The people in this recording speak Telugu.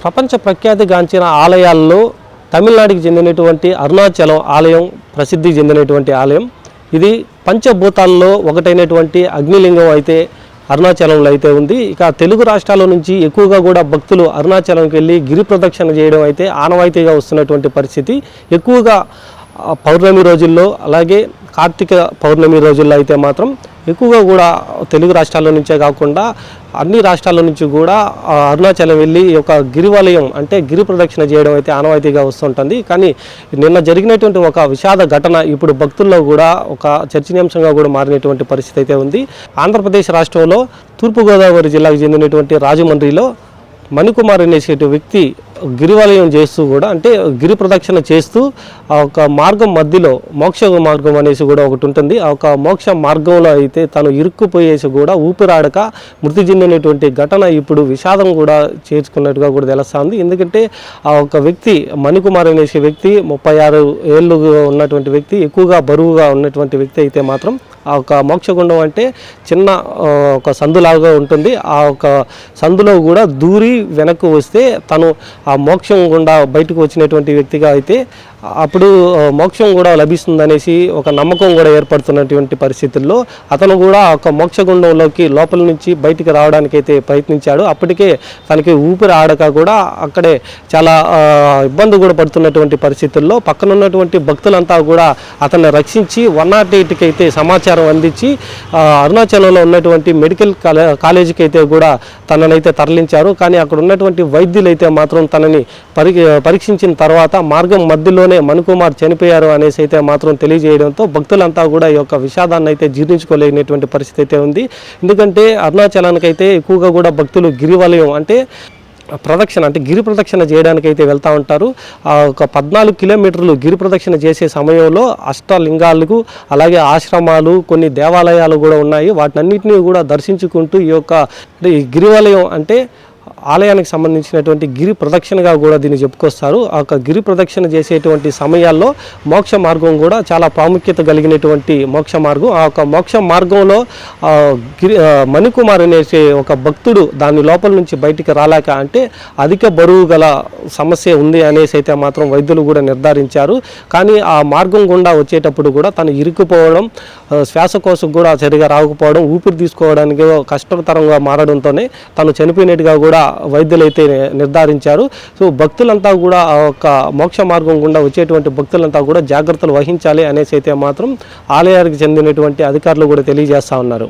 ప్రపంచ ప్రఖ్యాతిగాంచిన ఆలయాల్లో తమిళనాడుకి చెందినటువంటి అరుణాచలం ఆలయం ప్రసిద్ధి చెందినటువంటి ఆలయం. ఇది పంచభూతాల్లో ఒకటైనటువంటి అగ్నిలింగం అయితే అరుణాచలంలో అయితే ఉంది. ఇక తెలుగు రాష్ట్రాల నుంచి ఎక్కువగా కూడా భక్తులు అరుణాచలంకి వెళ్ళి గిరి ప్రదక్షిణ చేయడం అయితే ఆనవాయితీగా వస్తున్నటువంటి పరిస్థితి. ఎక్కువగా పౌర్ణమి రోజుల్లో అలాగే కార్తీక పౌర్ణమి రోజుల్లో అయితే మాత్రం ఎక్కువగా కూడా తెలుగు రాష్ట్రాల నుంచే కాకుండా అన్ని రాష్ట్రాల నుంచి కూడా అరుణాచలం వెళ్ళి ఒక గిరివలయం అంటే గిరి ప్రదక్షిణ చేయడం అయితే ఆనవాయితీగా వస్తుంటుంది. కానీ నిన్న జరిగినటువంటి ఒక విషాద ఘటన ఇప్పుడు భక్తుల్లో కూడా ఒక చర్చనీయాంశంగా కూడా మారినటువంటి పరిస్థితి అయితే ఉంది. ఆంధ్రప్రదేశ్ రాష్ట్రంలో తూర్పుగోదావరి జిల్లాకు చెందినటువంటి రాజమండ్రిలో మణికుమార్ అనేటువంటి వ్యక్తి గిరివలయం చేస్తూ కూడా అంటే గిరి ప్రదక్షిణ చేస్తూ ఆ ఒక మార్గం మధ్యలో మోక్ష మార్గం అనేసి కూడా ఒకటి ఉంటుంది. ఆ ఒక మోక్ష మార్గంలో అయితే తను ఇరుక్కుపోయేసి కూడా ఊపిరాడక మృతి చెందినటువంటి ఘటన ఇప్పుడు విషాదం కూడా చేర్చుకున్నట్టుగా కూడా తెలుస్తుంది. ఎందుకంటే ఆ ఒక వ్యక్తి మణికుమార్ అనేసి వ్యక్తి 36 ఏళ్ళు ఉన్నటువంటి వ్యక్తి, ఎక్కువగా బరువుగా ఉన్నటువంటి వ్యక్తి అయితే మాత్రం ఆ ఒక మోక్షగుండం అంటే చిన్న ఒక సందులాగా ఉంటుంది. ఆ ఒక సందులో కూడా దూరి వెనక్కు వస్తే తను ఆ మోక్షం గుండా బయటకు వచ్చినటువంటి వ్యక్తిగా అయితే అప్పుడు మోక్షం కూడా లభిస్తుందనేసి ఒక నమ్మకం కూడా ఏర్పడుతున్నటువంటి పరిస్థితుల్లో అతను కూడా ఒక మోక్షగుండంలోకి లోపల నుంచి బయటికి రావడానికైతే ప్రయత్నించాడు. అప్పటికే తనకి ఊపిరి ఆడక కూడా అక్కడే చాలా ఇబ్బంది కూడా పడుతున్నటువంటి పరిస్థితుల్లో పక్కనున్నటువంటి భక్తులంతా కూడా అతన్ని రక్షించి 108కి అయితే సమాచారం అందించి అరుణాచలంలో ఉన్నటువంటి మెడికల్ కాలేజీకి అయితే కూడా తననైతే తరలించారు. కానీ అక్కడ ఉన్నటువంటి వైద్యులు అయితే మాత్రం తనని పరీక్షించిన తర్వాత మార్గం మధ్యలోనే మణికుమార్ చనిపోయారు అనేసి అయితే మాత్రం తెలియజేయడంతో భక్తులంతా కూడా ఈ యొక్క విషాదాన్ని అయితే జీర్ణించుకోలేనటువంటి పరిస్థితి అయితే ఉంది. ఎందుకంటే అరుణాచలానికి అయితే ఎక్కువగా కూడా భక్తులు గిరివలయం అంటే ప్రదక్షిణ అంటే గిరి ప్రదక్షిణ చేయడానికైతే వెళ్తూ ఉంటారు. ఒక 14 కిలోమీటర్లు గిరి ప్రదక్షిణ చేసే సమయంలో అష్టలింగాలకు అలాగే ఆశ్రమాలు కొన్ని దేవాలయాలు కూడా ఉన్నాయి. వాటినన్నింటినీ కూడా దర్శించుకుంటూ ఈ యొక్క గిరివలయం అంటే ఆలయానికి సంబంధించినటువంటి గిరి ప్రదక్షిణగా కూడా దీన్ని చెప్పుకొస్తారు. ఆ యొక్క గిరి ప్రదక్షిణ చేసేటువంటి సమయాల్లో మోక్ష మార్గం కూడా చాలా ప్రాముఖ్యత కలిగినటువంటి మోక్ష మార్గం. ఆ యొక్క మోక్ష మార్గంలో మణికుమార్ అనేసి ఒక భక్తుడు దాని లోపల నుంచి బయటికి రాలేక అంటే అధిక బరువు గల సమస్య ఉంది అనేసి అయితే మాత్రం వైద్యులు కూడా నిర్ధారించారు. కానీ ఆ మార్గం గుండా వచ్చేటప్పుడు కూడా తను ఇరుక్కుపోవడం, శ్వాసకోశం కూడా సరిగా రాకపోవడం, ఊపిరి తీసుకోవడానికి కష్టతరంగా మారడంతోనే తను చనిపోయినట్టుగా కూడా వైద్యులైతే నిర్ధారించారు. సో భక్తులంతా కూడా ఆ యొక్క మోక్ష మార్గం గుండా వచ్చేటువంటి భక్తులంతా కూడా జాగ్రత్తలు వహించాలి అనేసి అయితే మాత్రం ఆలయానికి చెందినటువంటి అధికారులు కూడా తెలియజేస్తూ ఉన్నారు.